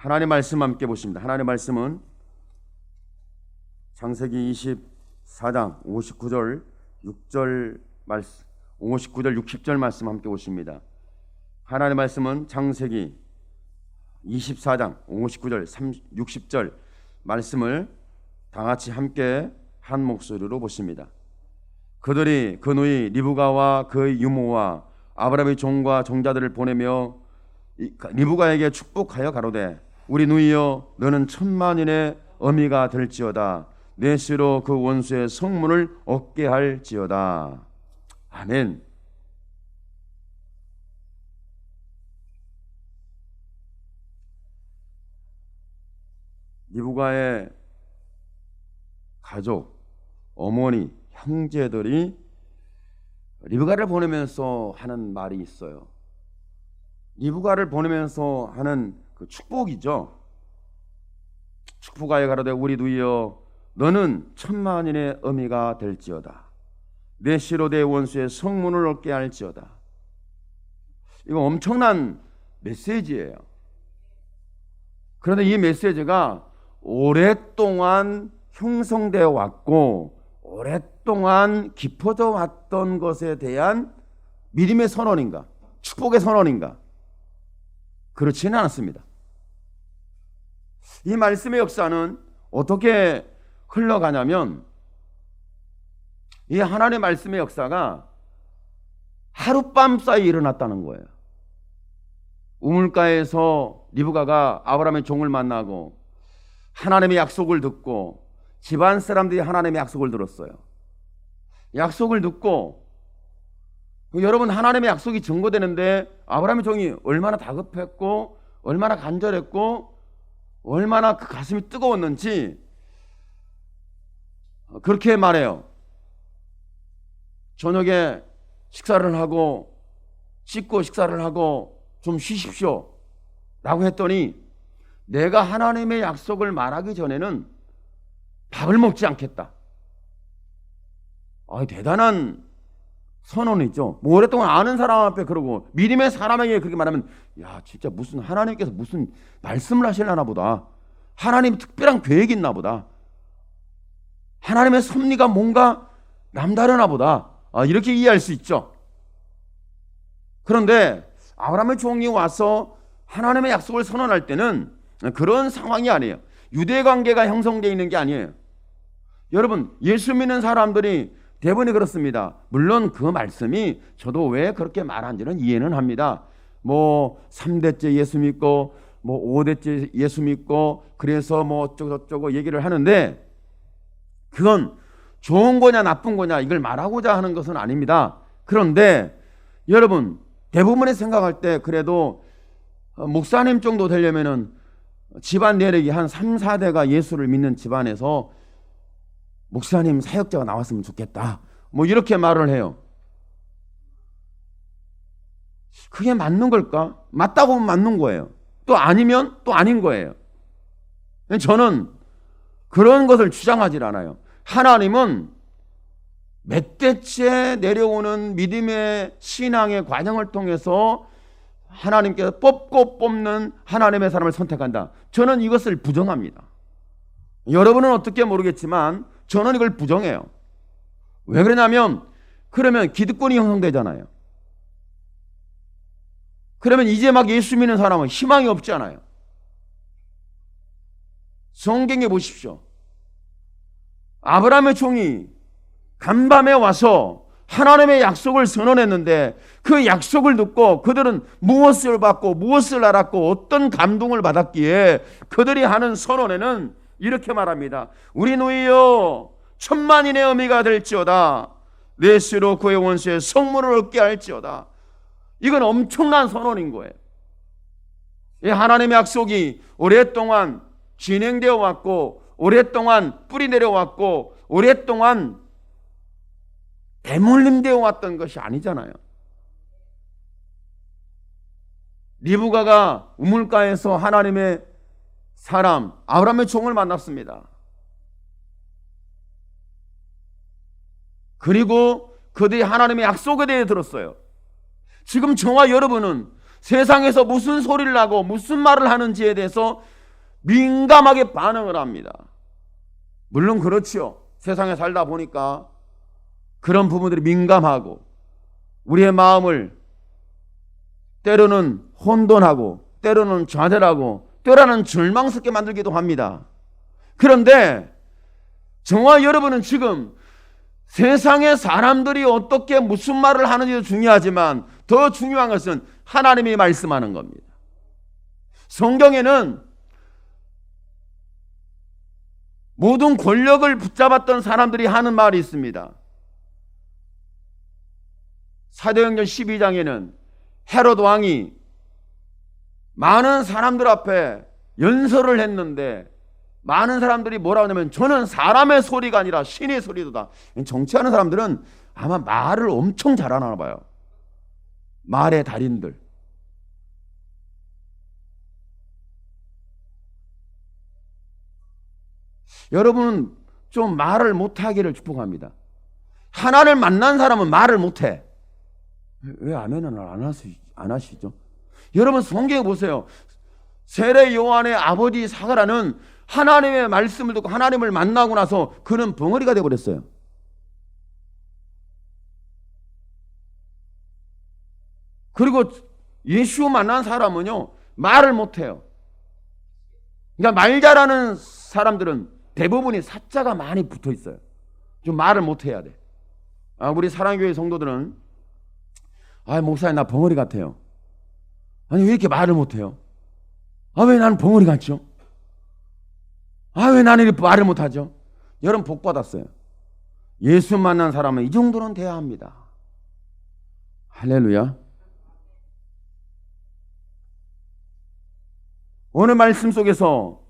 하나님의 말씀 함께 보십니다. 하나님의 말씀은 창세기 24장 59절 6절 말씀, 59절 60절 말씀 함께 보십니다. 하나님의 말씀은 창세기 24장 59절 60절 말씀을 다 같이 함께 한 목소리로 보십니다. 그들이 그 누이 리브가와 그의 유모와 아브라함의 종과 종자들을 보내며 리브가에게 축복하여 가로되 우리 누이여 너는 천만인의 어미가 될지어다. 내 씨로 그 원수의 성문을 얻게 할지어다. 아멘. 리브가의 가족, 어머니, 형제들이 리브가를 보내면서 하는 말이 있어요. 리브가를 보내면서 하는 그 축복이죠. 축복하여 가로되 우리 누이여 너는 천만인의 어미가 될지어다. 내 씨로 내 원수의 성문을 얻게 할지어다. 이거 엄청난 메시지예요. 그런데 이 메시지가 오랫동안 형성되어 왔고 오랫동안 깊어져 왔던 것에 대한 믿음의 선언인가? 축복의 선언인가? 그렇지는 않았습니다. 이 말씀의 역사는 어떻게 흘러가냐면 이 하나님의 말씀의 역사가 하룻밤 사이에 일어났다는 거예요. 우물가에서 리브가가 아브라함의 종을 만나고 하나님의 약속을 듣고 집안 사람들이 하나님의 약속을 들었어요. 약속을 듣고 여러분 하나님의 약속이 증거되는데 아브라함의 종이 얼마나 다급했고 얼마나 간절했고 얼마나 그 가슴이 뜨거웠는지 그렇게 말해요. 저녁에 식사를 하고 씻고 식사를 하고 좀 쉬십시오 라고 했더니 내가 하나님의 약속을 말하기 전에는 밥을 먹지 않겠다. 대단한 선언이죠. 뭐 오랫동안 아는 사람 앞에 그러고 믿음의 사람에게 그렇게 말하면 야 진짜 무슨 하나님께서 무슨 말씀을 하시려나 보다. 하나님 특별한 계획이 있나 보다. 하나님의 섭리가 뭔가 남다르나 보다. 이렇게 이해할 수 있죠. 그런데 아브라함의 종이 와서 하나님의 약속을 선언할 때는 그런 상황이 아니에요. 유대 관계가 형성되어 있는 게 아니에요. 여러분 예수 믿는 사람들이 대부분이 그렇습니다. 물론 그 말씀이 저도 왜 그렇게 말한지는 이해는 합니다. 뭐 3대째 예수 믿고 뭐 5대째 예수 믿고 그래서 뭐 어쩌고저쩌고 얘기를 하는데 그건 좋은 거냐 나쁜 거냐 이걸 말하고자 하는 것은 아닙니다. 그런데 여러분 대부분의 생각할 때 그래도 목사님 정도 되려면은 집안 내력이 한 3, 4대가 예수를 믿는 집안에서 목사님 사역자가 나왔으면 좋겠다. 뭐 이렇게 말을 해요. 그게 맞는 걸까? 맞다고 하면 맞는 거예요. 또 아니면 또 아닌 거예요. 저는 그런 것을 주장하지 않아요. 하나님은 몇 대째 내려오는 믿음의 신앙의 과정을 통해서 하나님께서 뽑고 뽑는 하나님의 사람을 선택한다. 저는 이것을 부정합니다. 여러분은 어떻게 모르겠지만 저는 이걸 부정해요. 왜 그러냐면 그러면 기득권이 형성되잖아요. 그러면 이제 막 예수 믿는 사람은 희망이 없잖아요. 성경에 보십시오. 아브라함의 종이 간밤에 와서 하나님의 약속을 선언했는데 그 약속을 듣고 그들은 무엇을 받고 무엇을 알았고 어떤 감동을 받았기에 그들이 하는 선언에는 이렇게 말합니다. 우리 누이여 천만인의 어미가 될지어다. 내 씨로 그의 원수의 성문을 얻게 할지어다. 이건 엄청난 선언인 거예요. 이 하나님의 약속이 오랫동안 진행되어 왔고 오랫동안 뿌리 내려왔고 오랫동안 대물림되어 왔던 것이 아니잖아요. 리브가가 우물가에서 하나님의 사람 아브라함의 종을 만났습니다. 그리고 그들이 하나님의 약속에 대해 들었어요. 지금 저와 여러분은 세상에서 무슨 소리를 하고 무슨 말을 하는지에 대해서 민감하게 반응을 합니다. 물론 그렇지요. 세상에 살다 보니까 그런 부분들이 민감하고 우리의 마음을 때로는 혼돈하고 때로는 좌절하고 때로는 절망스럽게 만들기도 합니다. 그런데 저와 여러분은 지금 세상의 사람들이 어떻게 무슨 말을 하는지도 중요하지만 더 중요한 것은 하나님이 말씀하는 겁니다. 성경에는 모든 권력을 붙잡았던 사람들이 하는 말이 있습니다. 사도행전 12장에는 헤롯 왕이 많은 사람들 앞에 연설을 했는데 많은 사람들이 뭐라고 하냐면 저는 사람의 소리가 아니라 신의 소리도다. 정치하는 사람들은 아마 말을 엄청 잘하나 봐요. 말의 달인들. 여러분은 좀 말을 못하기를 축복합니다. 하나님을 만난 사람은 말을 못해. 왜 아멘을 안 하시죠? 여러분 성경에 보세요. 세례 요한의 아버지 사가라는 하나님의 말씀을 듣고 하나님을 만나고 나서 그는 벙어리가 되어버렸어요. 그리고 예수 만난 사람은요 말을 못해요. 그러니까 말 잘하는 사람들은 대부분이 사자가 많이 붙어 있어요. 좀 말을 못해야 돼. 우리 사랑교회 성도들은 목사님 나 벙어리 같아요. 아니 왜 이렇게 말을 못해요? 왜 나는 벙어리 같죠? 왜 나는 이렇게 말을 못하죠? 여러분 복 받았어요. 예수 만난 사람은 이 정도는 돼야 합니다. 할렐루야. 오늘 말씀 속에서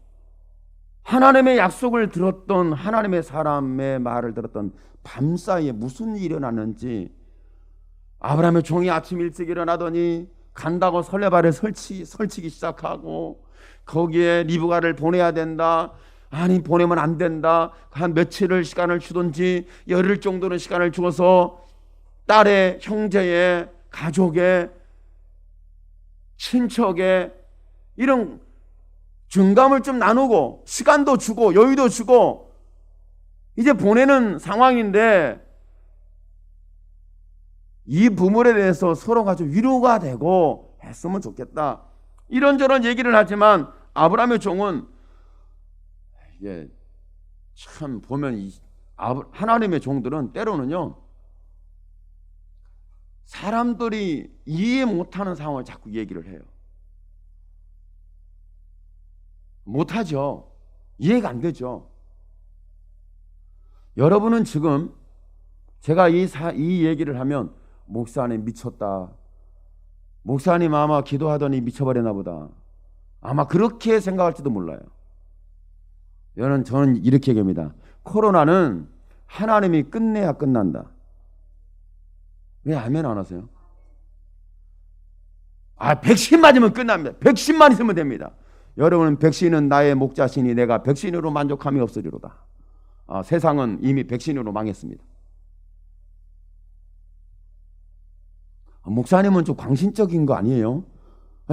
하나님의 약속을 들었던 하나님의 사람의 말을 들었던 밤사이에 무슨 일이 일어났는지 아브라함의 종이 아침 일찍 일어나더니 간다고 설레발을 설치기 시작하고 거기에 리브가를 보내야 된다. 아니 보내면 안 된다. 한 며칠을 시간을 주든지 열흘 정도는 시간을 주어서 딸의 형제의 가족의 친척의 이런 증감을 좀 나누고 시간도 주고 여유도 주고 이제 보내는 상황인데 이 부분에 대해서 서로가 좀 위로가 되고 했으면 좋겠다. 이런저런 얘기를 하지만 아브라함의 종은 이게 참 보면 하나님의 종들은 때로는요 사람들이 이해 못하는 상황을 자꾸 얘기를 해요. 못하죠. 이해가 안 되죠. 여러분은 지금 제가 이 얘기를 하면 목사님 미쳤다. 목사님 아마 기도하더니 미쳐버렸나 보다. 아마 그렇게 생각할지도 몰라요. 저는 이렇게 얘기합니다. 코로나는 하나님이 끝내야 끝난다. 왜 아멘 안 하세요? 백신 맞으면 끝납니다. 백신만 있으면 됩니다. 여러분 백신은 나의 목자시니 내가 백신으로 만족함이 없으리로다. 세상은 이미 백신으로 망했습니다. 목사님은 좀 광신적인 거 아니에요?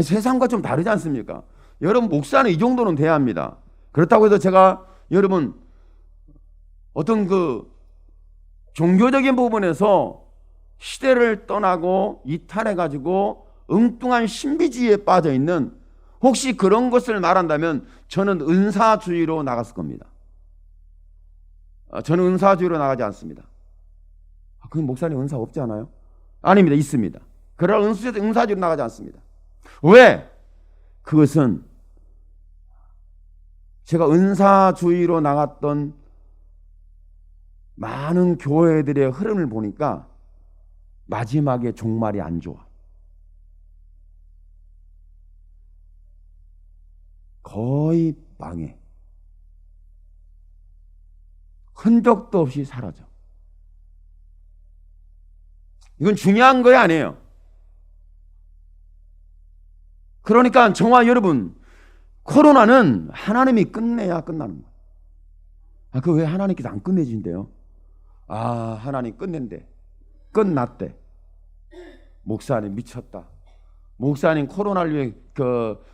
세상과 좀 다르지 않습니까? 여러분 목사는 이 정도는 돼야 합니다. 그렇다고 해서 제가 여러분 어떤 그 종교적인 부분에서 시대를 떠나고 이탈해가지고 엉뚱한 신비주의에 빠져있는 혹시 그런 것을 말한다면 저는 은사주의로 나갔을 겁니다. 저는 은사주의로 나가지 않습니다. 그 목사님 은사 없지 않아요? 아닙니다. 있습니다. 그러나 은사주의로 나가지 않습니다. 왜? 그것은 제가 은사주의로 나갔던 많은 교회들의 흐름을 보니까 마지막에 종말이 안 좋아. 거의 망해. 흔적도 없이 사라져. 이건 중요한 거 아니에요. 그러니까 저와 여러분 코로나는 하나님이 끝내야 끝나는 거예요. 그 왜 하나님께서 안 끝내준대요? 하나님 끝낸대. 끝났대. 목사님 미쳤다. 목사님 코로나를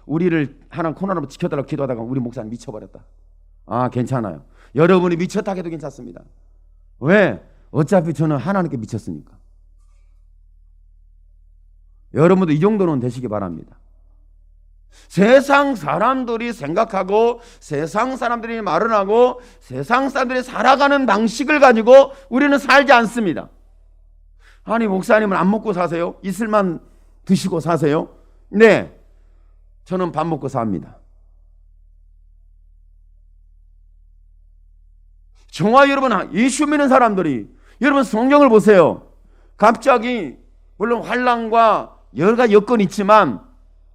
우리를 하나님 코로나로 지켜달라고 기도하다가 우리 목사님 미쳐버렸다. 아, 괜찮아요. 여러분이 미쳤다 해도 괜찮습니다. 왜? 어차피 저는 하나님께 미쳤으니까. 여러분도 이 정도는 되시기 바랍니다. 세상 사람들이 생각하고 세상 사람들이 말을 하고 세상 사람들이 살아가는 방식을 가지고 우리는 살지 않습니다. 아니, 목사님은 안 먹고 사세요? 이슬만 드시고 사세요? 네, 저는 밥 먹고 삽니다. 저와 여러분, 예수 믿는 사람들이, 여러분 성경을 보세요. 갑자기 물론 환난과 여러 가지 여건이 있지만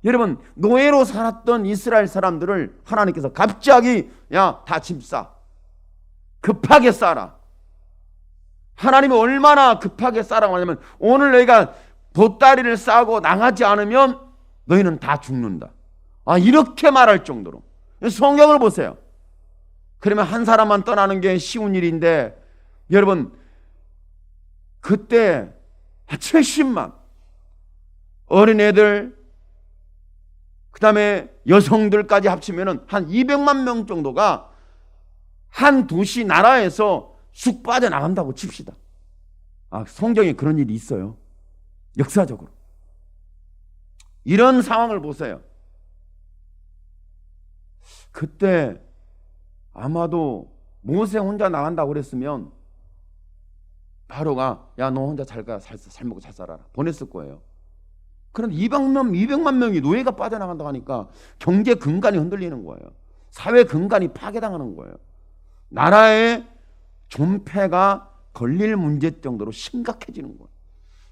여러분, 노예로 살았던 이스라엘 사람들을 하나님께서 갑자기 야, 다 짐 싸, 급하게 싸라. 하나님이 얼마나 급하게 싸라고 하냐면 오늘 너희가 보따리를 싸고 나가지 않으면 너희는 다 죽는다. 아, 이렇게 말할 정도로. 성경을 보세요. 그러면 한 사람만 떠나는 게 쉬운 일인데 여러분, 그때 70만 어린애들 그 다음에 여성들까지 합치면 한 200만 명 정도가 한 도시 나라에서 쑥 빠져나간다고 칩시다. 아, 성경에 그런 일이 있어요. 역사적으로. 이런 상황을 보세요. 그때 아마도 모세 혼자 나간다고 그랬으면 바로가 야, 너 혼자 잘 먹고 잘 살아라 보냈을 거예요. 그런데 200만 명이 노예가 빠져나간다고 하니까 경제 근간이 흔들리는 거예요. 사회 근간이 파괴당하는 거예요. 나라의 존폐가 걸릴 문제 정도로 심각해지는 거예요.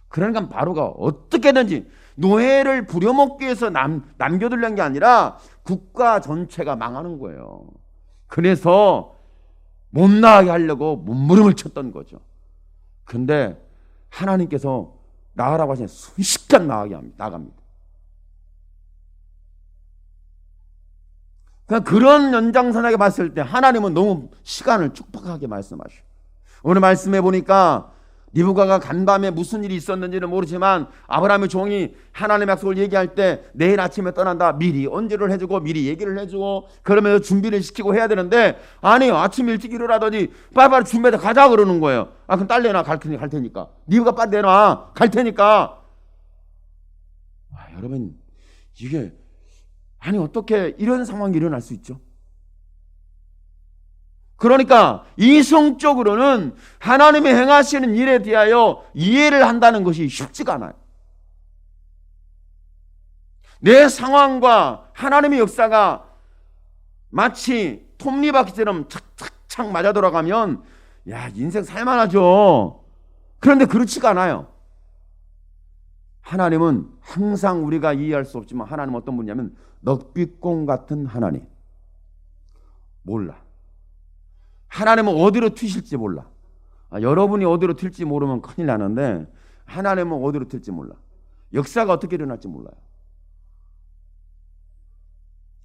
그러니까 바로가 어떻게든지 노예를 부려먹기 위해서 남겨두려는 게 아니라 국가 전체가 망하는 거예요. 그래서 못 나가게 하려고 몸부림을 쳤던 거죠. 근데 하나님께서 나가라고 하시면 순식간 나갑니다. 그러니까 그런 연장선하게 봤을 때 하나님은 너무 시간을 촉박하게 말씀하셔. 오늘 말씀해 보니까 리브가가 간밤에 무슨 일이 있었는지는 모르지만 아브라함의 종이 하나님의 약속을 얘기할 때 내일 아침에 떠난다 미리 언제를 해주고 미리 얘기를 해주고 그러면서 준비를 시키고 해야 되는데 아니요, 아침 일찍 일어나더니 빨리빨리 준비해서 가자 그러는 거예요. 아, 그럼 딸 내놔 갈 테니까 리브가 빨리 내놔 갈 테니까. 아, 여러분, 이게 아니 어떻게 이런 상황이 일어날 수 있죠? 그러니까 이성적으로는 하나님이 행하시는 일에 대하여 이해를 한다는 것이 쉽지가 않아요. 내 상황과 하나님의 역사가 마치 톱니바퀴처럼 착착착 맞아 돌아가면 야, 인생 살만하죠. 그런데 그렇지가 않아요. 하나님은 항상 우리가 이해할 수 없지만 하나님은 어떤 분이냐면 넉빛공 같은 하나님. 몰라. 하나님은 어디로 튀실지 몰라. 여러분이 어디로 튈지 모르면 큰일 나는데 하나님은 어디로 튈지 몰라. 역사가 어떻게 일어날지 몰라요.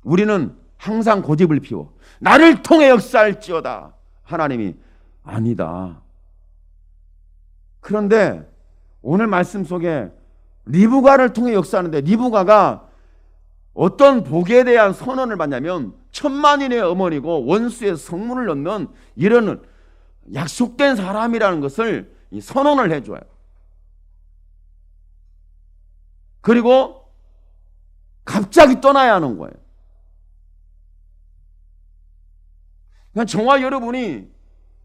우리는 항상 고집을 피워 나를 통해 역사할지어다. 하나님이 아니다. 그런데 오늘 말씀 속에 리브가를 통해 역사하는데 리브가가 어떤 복에 대한 선언을 받냐면 천만인의 어머니고 원수의 성문을 넣는 이런 약속된 사람이라는 것을 선언을 해줘요. 그리고 갑자기 떠나야 하는 거예요. 그러니까 저와 여러분이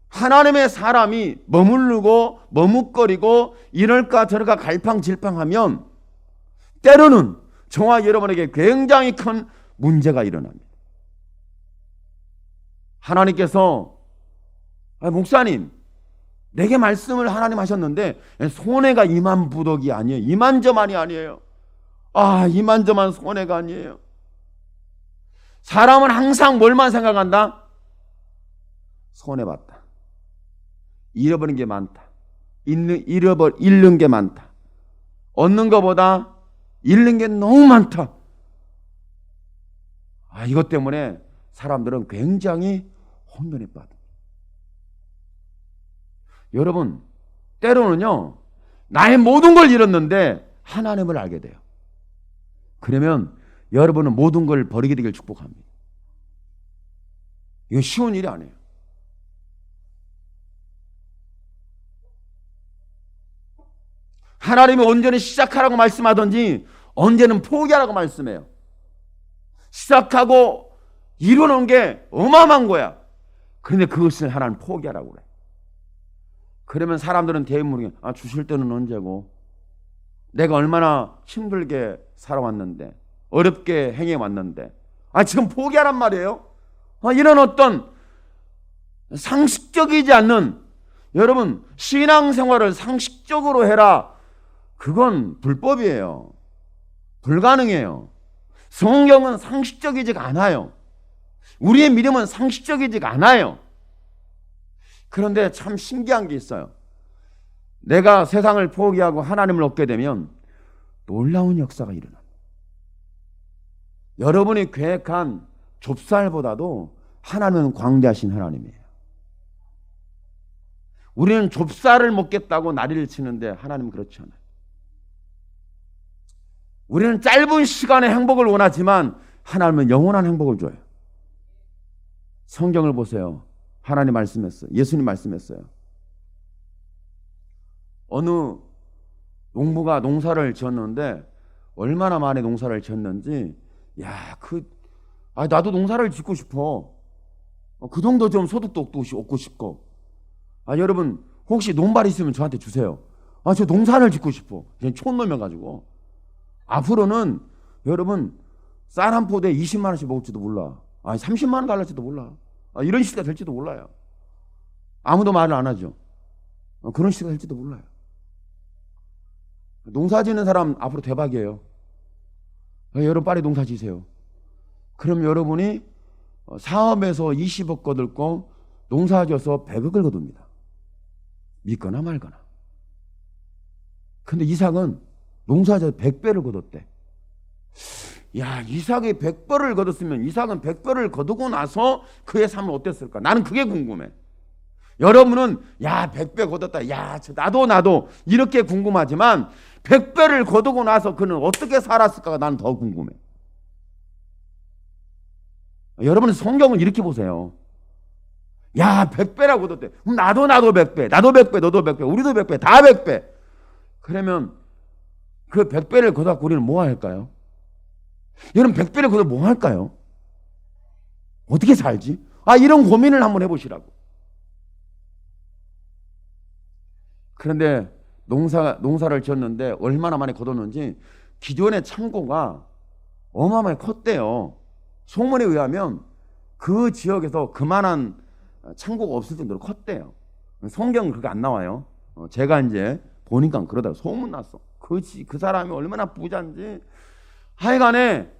하나님의 사람이 머무르고 머뭇거리고 이럴까 저럴까 갈팡질팡하면 때로는 저와 여러분에게 굉장히 큰 문제가 일어납니다. 하나님께서 목사님 내게 말씀을 하나님 하셨는데 손해가 이만부덕이 아니에요. 이만저만이 아니에요. 이만저만 손해가 아니에요. 사람은 항상 뭘만 생각한다? 손해봤다. 잃어버린 게 많다. 잃는 게 많다. 얻는 것보다 잃는 게 너무 많다. 이것 때문에 사람들은 굉장히 혼돈에 빠져. 여러분, 때로는요, 나의 모든 걸 잃었는데 하나님을 알게 돼요. 그러면 여러분은 모든 걸 버리게 되길 축복합니다. 이거 쉬운 일이 아니에요. 하나님이 언제는 시작하라고 말씀하든지 언제는 포기하라고 말씀해요. 시작하고 이루는 게 어마어마한 거야. 그런데 그것을 하나님 포기하라고 그래. 그러면 사람들은 대부분 주실 때는 언제고, 내가 얼마나 힘들게 살아왔는데, 어렵게 행해왔는데, 지금 포기하란 말이에요. 이런 어떤 상식적이지 않는, 여러분 신앙생활을 상식적으로 해라, 그건 불법이에요. 불가능해요. 성경은 상식적이지가 않아요. 우리의 믿음은 상식적이지가 않아요. 그런데 참 신기한 게 있어요. 내가 세상을 포기하고 하나님을 얻게 되면 놀라운 역사가 일어납니다. 여러분이 계획한 좁쌀보다도 하나님은 광대하신 하나님이에요. 우리는 좁쌀을 먹겠다고 난리를 치는데 하나님은 그렇지 않아요. 우리는 짧은 시간의 행복을 원하지만 하나님은 영원한 행복을 줘요. 성경을 보세요. 하나님 말씀했어요. 예수님 말씀했어요. 어느 농부가 농사를 지었는데 얼마나 만에 농사를 지었는지, 나도 농사를 짓고 싶어. 그 정도 좀 소득도 얻고 싶고. 여러분 혹시 농발 있으면 저한테 주세요. 저 농사를 짓고 싶어. 그냥 촌놈여 가지고. 앞으로는 여러분 쌀 한 포대에 20만 원씩 먹을지도 몰라. 30만 원 달랄지도 몰라. 이런 시대가 될지도 몰라요. 아무도 말을 안 하죠. 그런 시대가 될지도 몰라요. 농사 짓는 사람 앞으로 대박이에요. 여러분 빨리 농사 지세요. 그럼 여러분이 사업에서 20억 거둘고 농사 지어서 100억을 거둡니다. 믿거나 말거나. 근데 이삭은 농사 지어서 100배를 거뒀대. 이삭이 100배를 거뒀으면 이삭은 100배를 거두고 나서 그의 삶은 어땠을까? 나는 그게 궁금해. 여러분은 100배 거뒀다. 나도 이렇게 궁금하지만 100배를 거두고 나서 그는 어떻게 살았을까가 나는 더 궁금해. 여러분은 성경은 이렇게 보세요. 100배라고 거뒀대. 나도 100배. 나도 100배. 너도 100배. 우리도 100배. 다 100배. 그러면 그 100배를 거둬서 우리는 뭐 할까요? 여러분 100배를 거둬서 뭐 할까요? 어떻게 살지? 이런 고민을 한번 해보시라고. 그런데 농사를 지었는데 얼마나 많이 거뒀는지 기존의 창고가 어마어마하게 컸대요. 소문에 의하면 그 지역에서 그만한 창고가 없을 정도로 컸대요. 성경은 그게 안 나와요. 제가 이제 보니까 그러다가 소문 났어. 그 사람이 얼마나 부자인지. 하여간에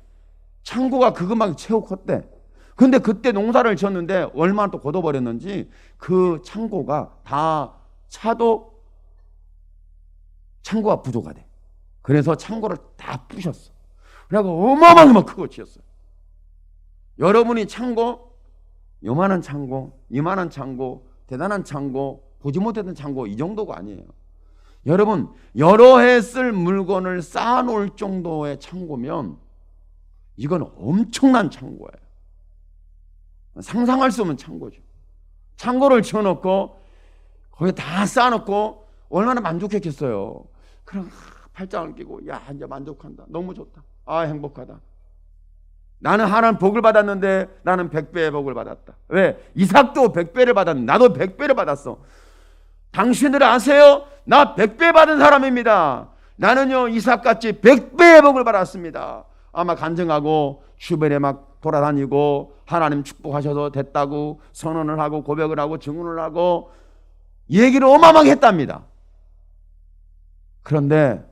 창고가 그것만 채워 컸대. 근데 그때 농사를 지었는데 얼마나 또 걷어버렸는지 그 창고가 다 차도 창고가 부족하대. 그래서 창고를 다 부셨어. 그래갖고 어마어마하게 크고 지었어요. 여러분이 창고, 요만한 창고, 이만한 창고, 대단한 창고, 보지 못했던 창고, 이 정도가 아니에요. 여러분 여러 해 쓸 물건을 쌓아놓을 정도의 창고면 이건 엄청난 창고예요. 상상할 수 없는 창고죠. 창고를 지어놓고 거기 다 쌓아놓고 얼마나 만족했겠어요. 그럼 팔짱을 끼고 이제 만족한다. 너무 좋다. 행복하다. 나는 하나님 복을 받았는데 나는 100배의 복을 받았다. 왜? 이삭도 100배를 받았는데 나도 100배를 받았어. 당신들 아세요? 나 100배 받은 사람입니다. 나는요 이삭같이 100배의 복을 받았습니다. 아마 간증하고 주변에 막 돌아다니고 하나님 축복하셔서 됐다고 선언을 하고 고백을 하고 증언을 하고 얘기를 어마어마하게 했답니다. 그런데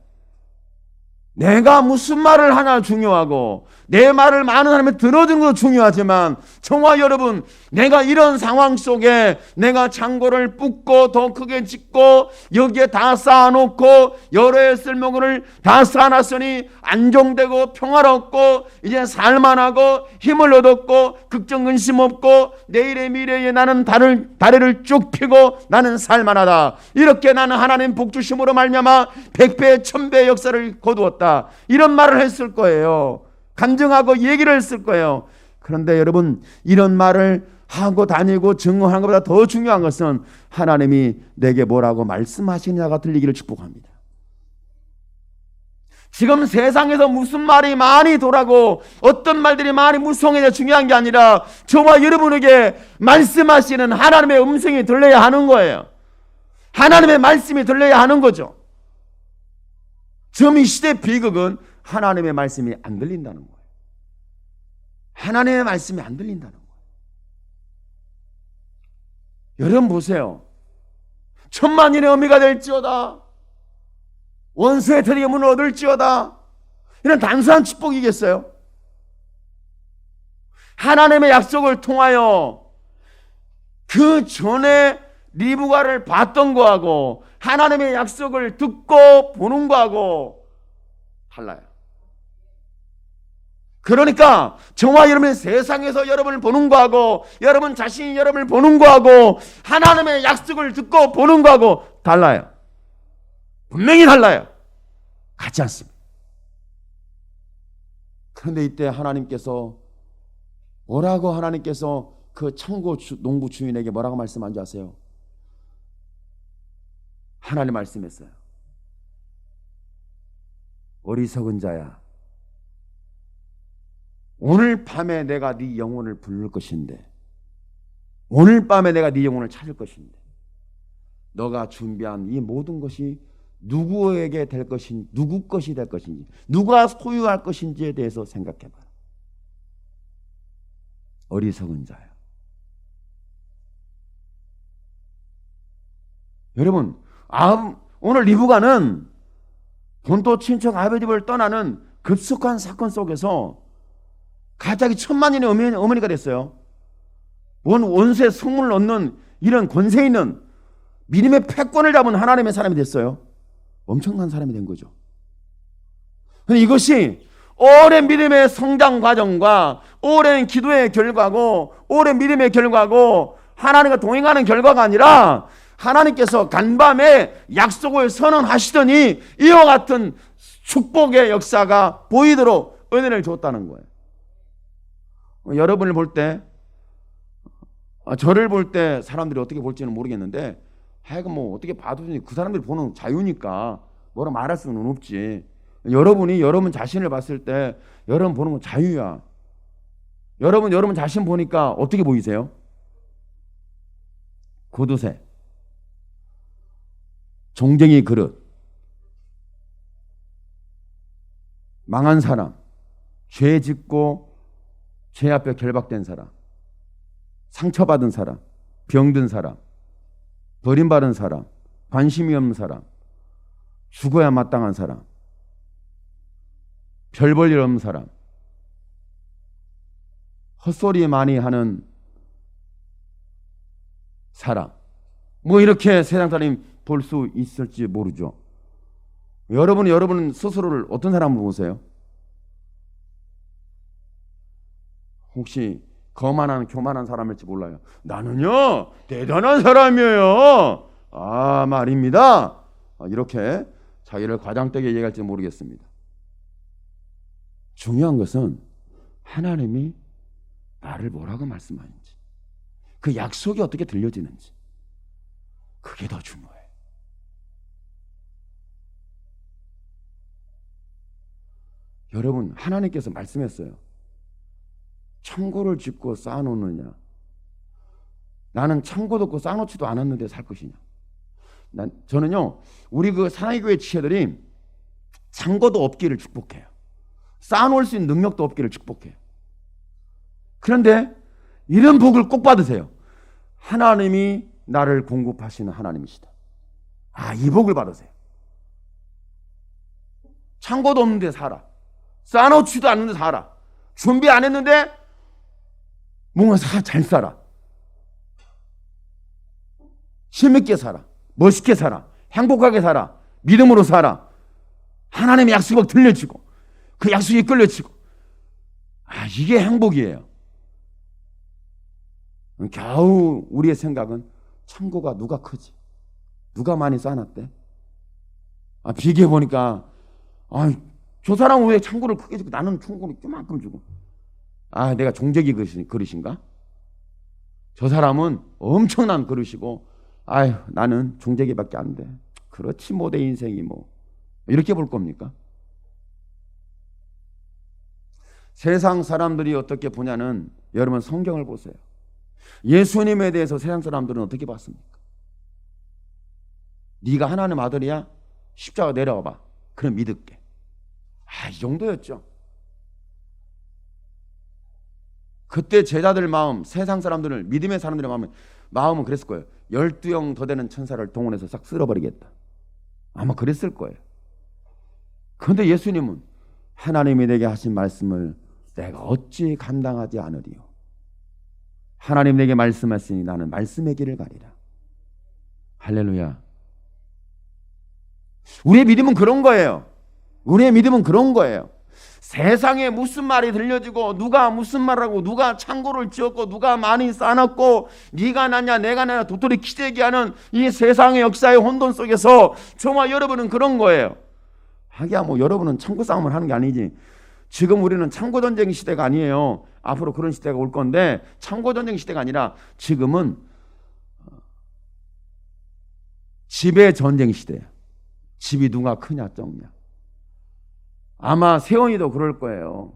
내가 무슨 말을 하나 중요하고 내 말을 많은 사람이 들어주는 것도 중요하지만 정말 여러분 내가 이런 상황 속에 내가 창고를 붓고 더 크게 짓고 여기에 다 쌓아놓고 여러 해 쓸모를 다 쌓아놨으니 안정되고 평화롭고 이제 살만하고 힘을 얻었고 걱정 근심 없고 내일의 미래에 나는 다리를 쭉 펴고 나는 살만하다. 이렇게 나는 하나님 복주심으로 말미암아 100배 1000배의 역사를 거두었다. 되겠다, 이런 말을 했을 거예요. 간증하고 얘기를 했을 거예요. 그런데 여러분, 이런 말을 하고 다니고 증언하는 것보다 더 중요한 것은 하나님이 내게 뭐라고 말씀하시느냐가 들리기를 축복합니다. 지금 세상에서 무슨 말이 많이 돌아고 어떤 말들이 많이 무성해져 중요한 게 아니라 저와 여러분에게 말씀하시는 하나님의 음성이 들려야 하는 거예요. 하나님의 말씀이 들려야 하는 거죠. 지금 이 시대 비극은 하나님의 말씀이 안 들린다는 거예요. 하나님의 말씀이 안 들린다는 거예요. 여러분 보세요. 천만인의 어미가 될지어다, 원수의 터리의 문을 얻을지어다, 이런 단순한 축복이겠어요? 하나님의 약속을 통하여 그 전에 리브가를 봤던 거하고 하나님의 약속을 듣고 보는 거하고 달라요. 그러니까 저와 여러분이 세상에서 여러분을 보는 거하고 여러분 자신이 여러분을 보는 거하고 하나님의 약속을 듣고 보는 거하고 달라요. 분명히 달라요. 같지 않습니다. 그런데 이때 하나님께서 뭐라고, 하나님께서 그 창고 농부 주인에게 뭐라고 말씀한 줄 아세요? 하나님 말씀했어요. 어리석은 자야, 오늘 밤에 내가 네 영혼을 부를 것인데, 오늘 밤에 내가 네 영혼을 찾을 것인데, 너가 준비한 이 모든 것이 누구에게 될 것인지, 누구 것이 될 것인지, 누가 소유할 것인지에 대해서 생각해봐라. 어리석은 자야. 여러분, 오늘 리브가는 본토 친척 아버지 집을 떠나는 급속한 사건 속에서 갑자기 천만인의 어머니가 됐어요. 원수의 성문을 얻는 이런 권세 있는 믿음의 패권을 잡은 하나님의 사람이 됐어요. 엄청난 사람이 된 거죠. 이것이 오랜 믿음의 성장 과정과 오랜 기도의 결과고 오랜 믿음의 결과고 하나님과 동행하는 결과가 아니라 하나님께서 간밤에 약속을 선언하시더니 이와 같은 축복의 역사가 보이도록 은혜를 줬다는 거예요. 여러분을 볼 때, 저를 볼 때 사람들이 어떻게 볼지는 모르겠는데 하여간 뭐 어떻게 봐도 그 사람들이 보는 자유니까 뭐라 말할 수는 없지. 여러분이 여러분 자신을 봤을 때 여러분 보는 건 자유야. 여러분 자신 보니까 어떻게 보이세요? 구두쇠, 종쟁이 그릇, 망한 사람, 죄 짓고 죄 앞에 결박된 사람, 상처받은 사람, 병든 사람, 버림받은 사람, 관심이 없는 사람, 죽어야 마땅한 사람, 별 볼 일 없는 사람, 헛소리 많이 하는 사람, 뭐 이렇게 세상 사람이 볼 수 있을지 모르죠. 여러분 스스로를 어떤 사람으로 보세요? 혹시 거만한 교만한 사람일지 몰라요. 나는요 대단한 사람이에요. 말입니다. 이렇게 자기를 과장되게 얘기할지 모르겠습니다. 중요한 것은 하나님이 나를 뭐라고 말씀하는지, 그 약속이 어떻게 들려지는지, 그게 더 중요해요. 여러분, 하나님께서 말씀했어요. 창고를 짓고 쌓아놓느냐, 나는 창고도 없고 쌓아놓지도 않았는데 살 것이냐. 저는요 우리 그 사랑의 교회 지체들이 창고도 없기를 축복해요. 쌓아놓을 수 있는 능력도 없기를 축복해요. 그런데 이런 복을 꼭 받으세요. 하나님이 나를 공급하시는 하나님이시다. 이 복을 받으세요. 창고도 없는데 살아, 쌓아놓지도 않는데 살아, 준비 안 했는데 뭔가 잘 살아, 힘있게 살아, 멋있게 살아, 행복하게 살아, 믿음으로 살아, 하나님의 약속을 들려지고 그 약속이 끌려지고, 이게 행복이에요. 겨우 우리의 생각은 창고가 누가 크지, 누가 많이 쌓아놨대, 비교해 보니까 저 사람은 왜 창고를 크게 주고 나는 창고를 조만큼 주고. 아, 내가 종제기 그릇인가? 저 사람은 엄청난 그릇이고, 아유, 나는 종제기밖에 안 돼. 그렇지 뭐 내 인생이 뭐. 이렇게 볼 겁니까? 세상 사람들이 어떻게 보냐는, 여러분 성경을 보세요. 예수님에 대해서 세상 사람들은 어떻게 봤습니까? 네가 하나님 아들이야? 십자가 내려와봐. 그럼 믿을게. 아, 이 정도였죠. 그때 제자들 마음, 세상 사람들을, 믿음의 사람들의 마음은 그랬을 거예요. 12형 더 되는 천사를 동원해서 싹 쓸어버리겠다. 아마 그랬을 거예요. 그런데 예수님은 하나님이 내게 하신 말씀을 내가 어찌 감당하지 않으리요. 하나님 내게 말씀하시니 나는 말씀의 길을 가리라. 할렐루야. 우리의 믿음은 그런 거예요. 우리의 믿음은 그런 거예요. 세상에 무슨 말이 들려지고 누가 무슨 말하고 누가 창고를 지었고 누가 많이 쌓아놨고 네가 나냐 내가 나냐 도토리 키재기하는 이 세상의 역사의 혼돈 속에서 저와 여러분은 그런 거예요. 하기야 뭐 여러분은 창고 싸움을 하는 게 아니지. 지금 우리는 창고 전쟁 시대가 아니에요. 앞으로 그런 시대가 올 건데 창고 전쟁 시대가 아니라 지금은 집의 전쟁 시대야. 집이 누가 크냐 적냐. 아마 세원이도 그럴 거예요.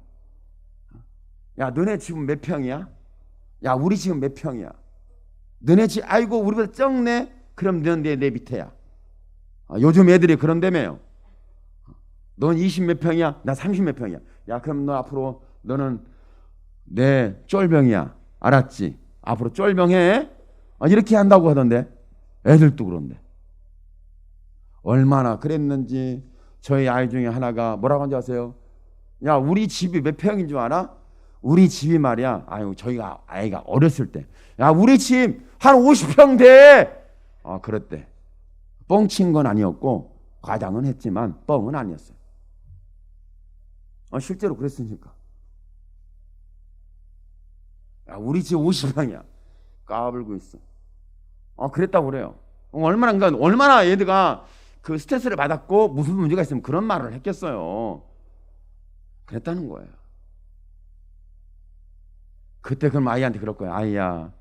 야, 너네 집은 몇 평이야? 야, 우리 집은 몇 평이야? 너네 집, 아이고 우리보다 적네? 그럼 넌 내 밑에야. 요즘 애들이 그런다며요. 넌 20 몇 평이야? 나 30 몇 평이야. 야, 그럼 너 앞으로 너는 내 쫄병이야. 알았지? 앞으로 쫄병해. 이렇게 한다고 하던데. 애들도 그런데. 얼마나 그랬는지. 저희 아이 중에 하나가 뭐라고 한지 아세요? 야, 우리 집이 몇 평인 줄 알아? 우리 집이 말이야. 아유, 저희가 아이가 어렸을 때. 야, 우리 집 한 50평 돼. 그랬대. 뻥친 건 아니었고 과장은 했지만 뻥은 아니었어요. 실제로 그랬으니까. 야, 우리 집 50평이야. 까불고 있어. 그랬다고 그래요. 얼마나 얘들가 그 스트레스를 받았고 무슨 문제가 있으면 그런 말을 했겠어요. 그랬다는 거예요. 그때 그럼 아이한테 그럴 거예요. 아이야,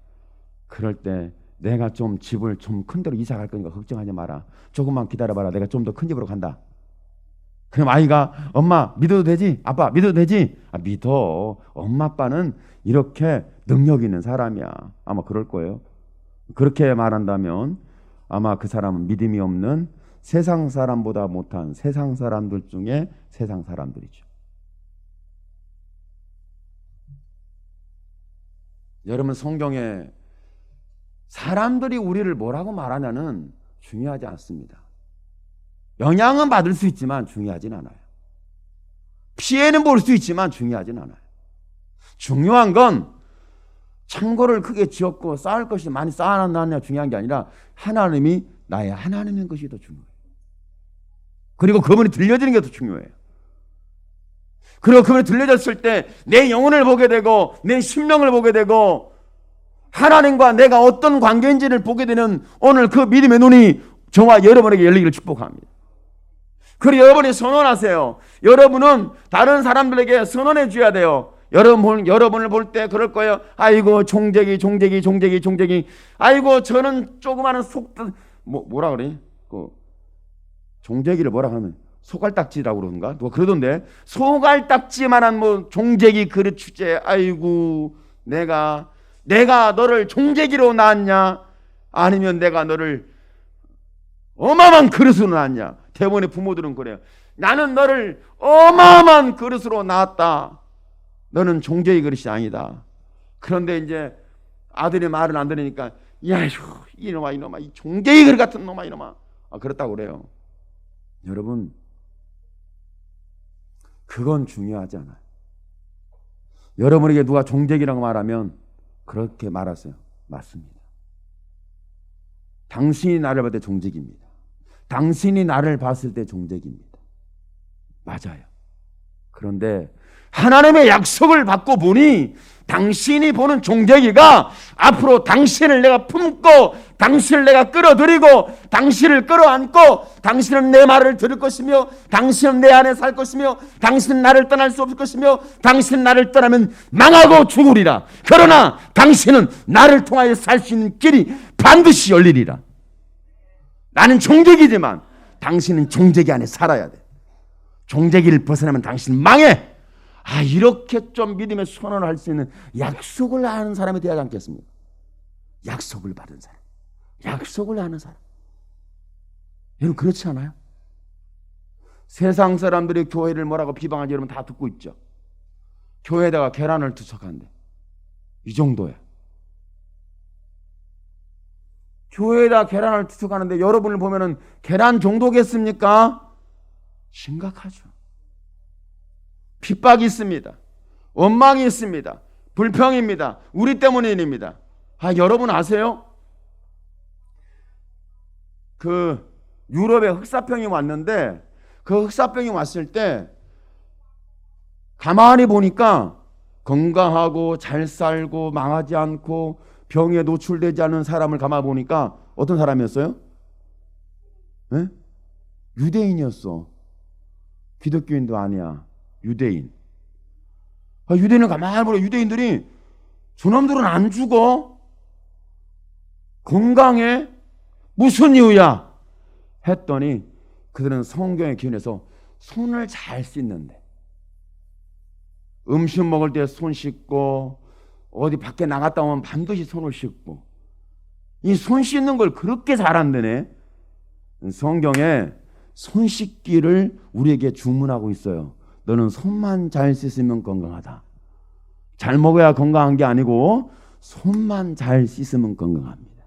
그럴 때 내가 좀 집을 좀 큰 데로 이사 갈 거니까 걱정하지 마라. 조금만 기다려봐라. 내가 좀 더 큰 집으로 간다. 그럼 아이가 엄마 믿어도 되지? 아빠 믿어도 되지? 믿어. 엄마 아빠는 이렇게 능력 있는 사람이야. 아마 그럴 거예요. 그렇게 말한다면 아마 그 사람은 믿음이 없는 세상 사람보다 못한 세상 사람들 중에 세상 사람들이죠. 여러분, 성경에 사람들이 우리를 뭐라고 말하냐는 중요하지 않습니다. 영향은 받을 수 있지만 중요하진 않아요. 피해는 볼 수 있지만 중요하진 않아요. 중요한 건 창고를 크게 지었고 쌓을 것이 많이 쌓아놨느냐 중요한 게 아니라 하나님이 나의 하나님인 것이 더 중요해요. 그리고 그분이 들려지는 게 더 중요해요. 그리고 그분이 들려졌을 때 내 영혼을 보게 되고 내 심령을 보게 되고 하나님과 내가 어떤 관계인지를 보게 되는 오늘 그 믿음의 눈이 저와 여러분에게 열리기를 축복합니다. 그리고 여러분이 선언하세요. 여러분은 다른 사람들에게 선언해 줘야 돼요. 여러분을 볼 때 그럴 거예요. 아이고 종제기. 아이고 저는 조그마한 뭐라 그래? 종제기를 뭐라 하면 소갈딱지라고 그러는가? 누가 그러던데. 소갈딱지만한 뭐 종제기 그릇 주제. 아이고 내가 너를 종제기로 낳았냐? 아니면 내가 너를 어마어마한 그릇으로 낳았냐? 대부분의 부모들은 그래요. 나는 너를 어마어마한 그릇으로 낳았다. 너는 종제기 그릇이 아니다. 그런데 이제 아들이 말을 안 들으니까 야, 이놈아 이 종제기 그릇 같은 놈아 이놈아. 그렇다고 그래요. 여러분, 그건 중요하지 않아요. 여러분에게 누가 종제기라고 말하면 그렇게 말하세요. 맞습니다. 당신이 나를 볼 때 종제기입니다. 당신이 나를 봤을 때 종제기입니다. 맞아요. 그런데 하나님의 약속을 받고 보니 당신이 보는 종되기가 앞으로 당신을 내가 품고 당신을 내가 끌어들이고 당신을 끌어안고 당신은 내 말을 들을 것이며 당신은 내 안에 살 것이며 당신은 나를 떠날 수 없을 것이며 당신은 나를 떠나면 망하고 죽으리라. 그러나 당신은 나를 통하여 살 수 있는 길이 반드시 열리리라. 나는 종되기지만 당신은 종되기 안에 살아야 돼. 종되기를 벗어나면 당신은 망해. 이렇게 좀 믿음의 선언을 할 수 있는 약속을 아는 사람이 되어야 하지 않겠습니까? 약속을 받은 사람, 약속을 아는 사람. 여러분 그렇지 않아요? 세상 사람들이 교회를 뭐라고 비방하지 여러분 다 듣고 있죠. 교회에다가 계란을 투척한대. 이 정도야. 교회에다 계란을 투척하는데 여러분을 보면은 계란 정도겠습니까? 심각하죠. 핍박이 있습니다. 원망이 있습니다. 불평입니다. 우리 때문입니다. 여러분 아세요? 그 유럽에 흑사병이 왔는데 그 흑사병이 왔을 때 가만히 보니까 건강하고 잘 살고 망하지 않고 병에 노출되지 않은 사람을 가만히 보니까 어떤 사람이었어요? 네? 유대인이었어. 기독교인도 아니야. 유대인. 유대인을 가만히 보면 유대인들이 저놈들은 안 죽어. 건강해. 무슨 이유야? 했더니 그들은 성경의 기준에서 손을 잘 씻는데 음식 먹을 때 손 씻고 어디 밖에 나갔다 오면 반드시 손을 씻고 이 손 씻는 걸 그렇게 잘한다네. 성경에 손 씻기를 우리에게 주문하고 있어요. 너는 손만 잘 씻으면 건강하다. 잘 먹어야 건강한 게 아니고 손만 잘 씻으면 건강합니다.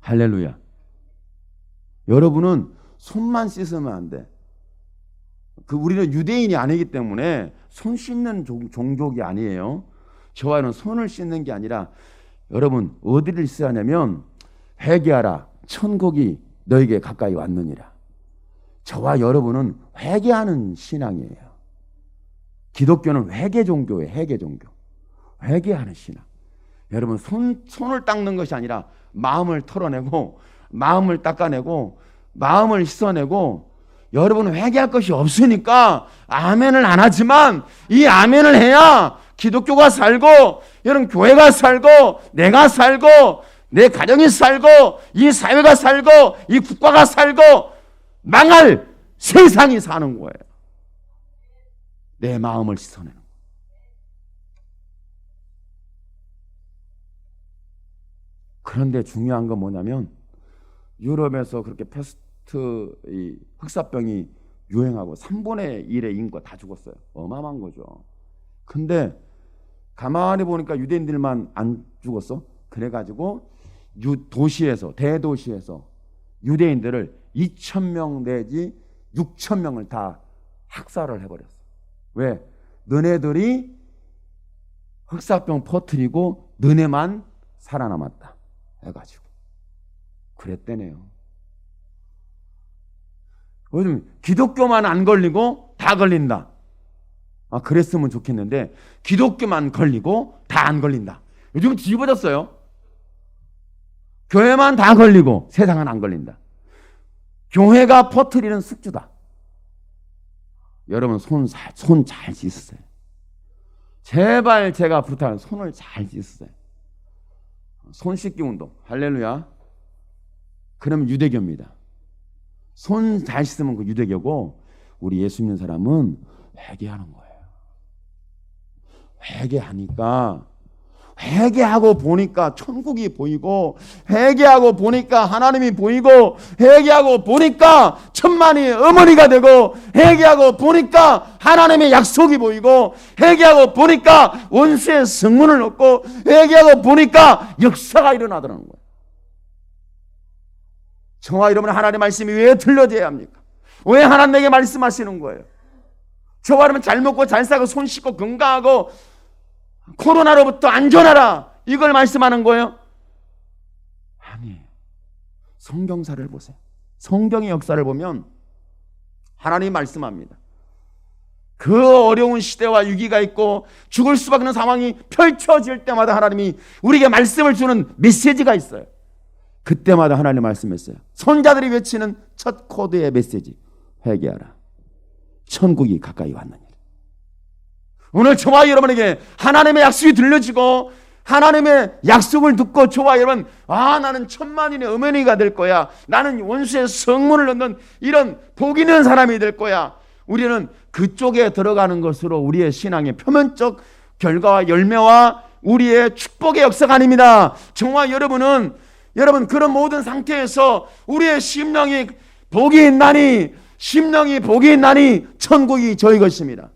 할렐루야. 여러분은 손만 씻으면 안 돼. 우리는 유대인이 아니기 때문에 손 씻는 종족이 아니에요. 저와는 손을 씻는 게 아니라 여러분 어디를 써야 하냐면 회개하라. 천국이 너에게 가까이 왔느니라. 저와 여러분은 회개하는 신앙이에요. 기독교는 회개 종교예요. 회개 종교. 회개하는 신앙. 여러분 손을 닦는 것이 아니라 마음을 털어내고 마음을 닦아내고 마음을 씻어내고 여러분은 회개할 것이 없으니까 아멘을 안 하지만 이 아멘을 해야 기독교가 살고 여러분 교회가 살고 내가 살고 내 가정이 살고 이 사회가 살고 이 국가가 살고 망할 세상이 사는 거예요. 내 마음을 씻어내는 거예요. 그런데 중요한 건 뭐냐면 유럽에서 그렇게 패스트 이 흑사병이 유행하고 3분의 1의 인구가 다 죽었어요. 어마어마한 거죠. 근데 가만히 보니까 유대인들만 안 죽었어. 그래가지고 도시에서 대도시에서 유대인들을 2,000명 내지 6,000명을 다 학살을 해버렸어. 왜? 너네들이 흑사병 퍼뜨리고 너네만 살아남았다 해가지고 그랬대네요. 요즘 기독교만 안 걸리고 다 걸린다. 그랬으면 좋겠는데 기독교만 걸리고 다 안 걸린다. 요즘 뒤집어졌어요. 교회만 다 걸리고 세상은 안 걸린다. 교회가 퍼뜨리는 숙주다. 여러분 손 잘 씻으세요. 제발 제가 부탁하는 손을 잘 씻으세요. 손 씻기 운동. 할렐루야. 그러면 유대교입니다. 손 잘 씻으면 그 유대교고 우리 예수 믿는 사람은 회개하는 거예요. 회개하니까 회개하고 보니까 천국이 보이고 회개하고 보니까 하나님이 보이고 회개하고 보니까 천만이 어머니가 되고 회개하고 보니까 하나님의 약속이 보이고 회개하고 보니까 원수의 성문을 얻고 회개하고 보니까 역사가 일어나더라는 거예요. 저와 여러분 하나님의 말씀이 왜 들려져야 합니까? 왜 하나님에게 말씀하시는 거예요? 저와 여러분 잘 먹고 잘 살고 손 씻고 건강하고 코로나로부터 안전하라 이걸 말씀하는 거예요? 아니에요. 성경사를 보세요. 성경의 역사를 보면 하나님이 말씀합니다. 그 어려운 시대와 위기가 있고 죽을 수밖에 없는 상황이 펼쳐질 때마다 하나님이 우리에게 말씀을 주는 메시지가 있어요. 그때마다 하나님 말씀했어요. 선자들이 외치는 첫 코드의 메시지, 회개하라, 천국이 가까이 왔느니라. 오늘 저와 여러분에게 하나님의 약속이 들려지고 하나님의 약속을 듣고 저와 여러분, 나는 천만인의 어머니가 될 거야, 나는 원수의 성문을 넣는 이런 복 있는 사람이 될 거야, 우리는 그쪽에 들어가는 것으로 우리의 신앙의 표면적 결과와 열매와 우리의 축복의 역사가 아닙니다. 저와 여러분은 그런 모든 상태에서 우리의 심령이 복이 있나니, 심령이 복이 있나니 천국이 저희 것입니다.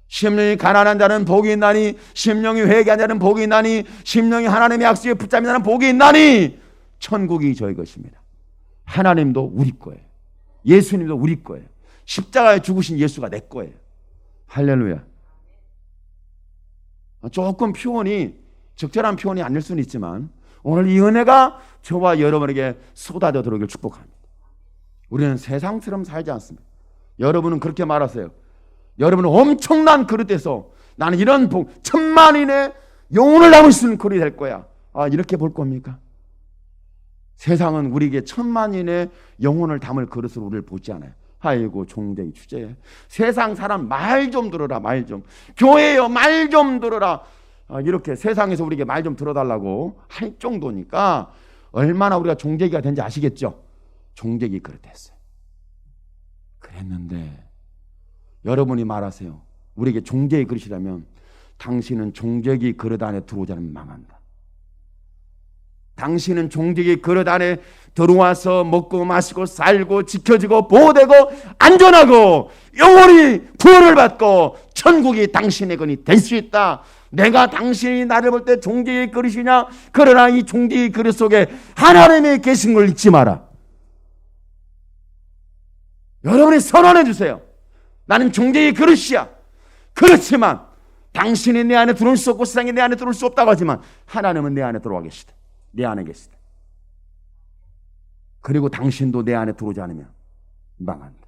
심령이 가난한 자는 복이 있나니, 심령이 회개한 자는 복이 있나니, 심령이 하나님의 약속에 붙잡힌 자는 복이 있나니 천국이 저희 것입니다. 하나님도 우리 거예요. 예수님도 우리 거예요. 십자가에 죽으신 예수가 내 거예요. 할렐루야. 조금 표현이 적절한 표현이 아닐 수는 있지만 오늘 이 은혜가 저와 여러분에게 쏟아져 들어오길 축복합니다. 우리는 세상처럼 살지 않습니다. 여러분은 그렇게 말하세요. 여러분은 엄청난 그릇에서 나는 이런 복, 천만인의 영혼을 담을 수 있는 그릇이 될 거야, 이렇게 볼 겁니까? 세상은 우리에게 천만인의 영혼을 담을 그릇으로 우리를 보지 않아요. 아이고 종대기 주제에 세상 사람 말 좀 들어라, 말 좀, 교회여 말 좀 들어라, 이렇게 세상에서 우리에게 말 좀 들어달라고 할 정도니까 얼마나 우리가 종대기가 된지 아시겠죠? 종대기 그릇했어요. 그랬는데 여러분이 말하세요. 우리에게 종대기 그릇이라면 당신은 종대기 그릇 안에 들어오지 않으면 망한다. 당신은 종대기 그릇 안에 들어와서 먹고 마시고 살고 지켜지고 보호되고 안전하고 영원히 구원을 받고 천국이 당신의 건이 될 수 있다. 내가 당신이 나를 볼 때 종대기 그릇이냐? 그러나 이 종대기 그릇 속에 하나님이 계신 걸 잊지 마라. 여러분이 선언해 주세요. 나는 종대기 그릇이야. 그렇지만 당신이 내 안에 들어올 수 없고 세상이 내 안에 들어올 수 없다고 하지만 하나님은 내 안에 들어와 계시다. 내 안에 계시다. 그리고 당신도 내 안에 들어오지 않으면 망한다.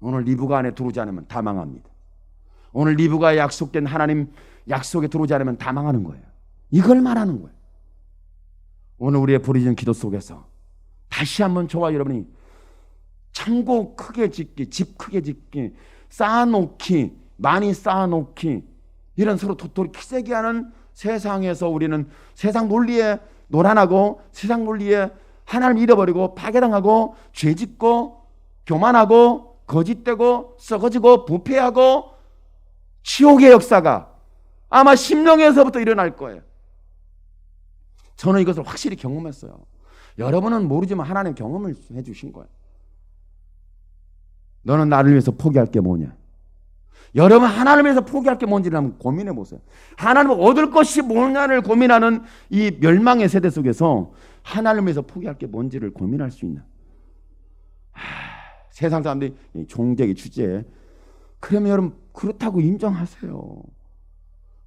오늘 리브가 안에 들어오지 않으면 다 망합니다. 오늘 리브가 약속된 하나님 약속에 들어오지 않으면 다 망하는 거예요. 이걸 말하는 거예요. 오늘 우리의 부르짖는 기도 속에서 다시 한번 저와 여러분이 창고 크게 짓기, 집 크게 짓기, 쌓아놓기, 많이 쌓아놓기, 이런 서로 도토리 키재기 하는 세상에서 우리는 세상 논리에 노란하고 세상 논리에 하나님 잃어버리고 파괴당하고 죄짓고 교만하고 거짓되고 썩어지고 부패하고 지옥의 역사가 아마 심령에서부터 일어날 거예요. 저는 이것을 확실히 경험했어요. 여러분은 모르지만 하나님 경험을 해주신 거예요. 너는 나를 위해서 포기할 게 뭐냐? 여러분 하나님을 위해서 포기할 게 뭔지를 한번 고민해 보세요. 하나님을 얻을 것이 뭐냐를 고민하는 이 멸망의 세대 속에서 하나님을 위해서 포기할 게 뭔지를 고민할 수 있나? 세상 사람들이 종되기 주제에, 그러면 여러분 그렇다고 인정하세요.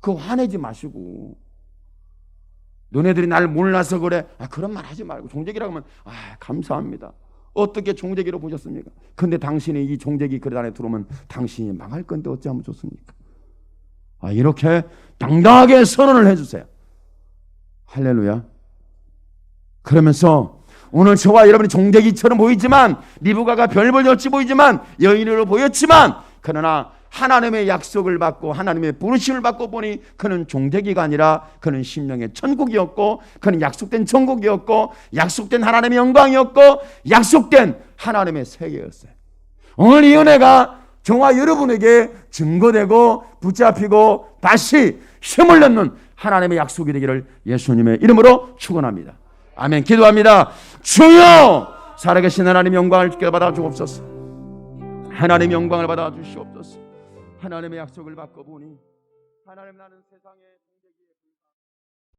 그거 화내지 마시고, 너네들이 날 몰라서 그래, 그런 말 하지 말고 종되기라고 하면 감사합니다. 어떻게 종되기로 보셨습니까? 근데 당신이 이 종되기 그릇 안에 들어오면 당신이 망할 건데 어찌하면 좋습니까? 이렇게 당당하게 선언을 해주세요. 할렐루야. 그러면서 오늘 저와 여러분이 종되기처럼 보이지만, 리브가가 별볼같이 보이지만, 여인으로 보였지만, 그러나 하나님의 약속을 받고 하나님의 부르심을 받고 보니 그는 종되기가 아니라 그는 심령의 천국이었고, 그는 약속된 천국이었고, 약속된 하나님의 영광이었고, 약속된 하나님의 세계였어요. 오늘 이 은혜가 저와 여러분에게 증거되고 붙잡히고 다시 힘을 얻는 하나님의 약속이 되기를 예수님의 이름으로 축원합니다. 아멘. 기도합니다. 주여, 살아계신 하나님 영광을 주께 받아 주옵소서. 하나님 영광을 받아 주시옵소서. 하나님의 약속을 받고 보니 하나님, 나는 세상에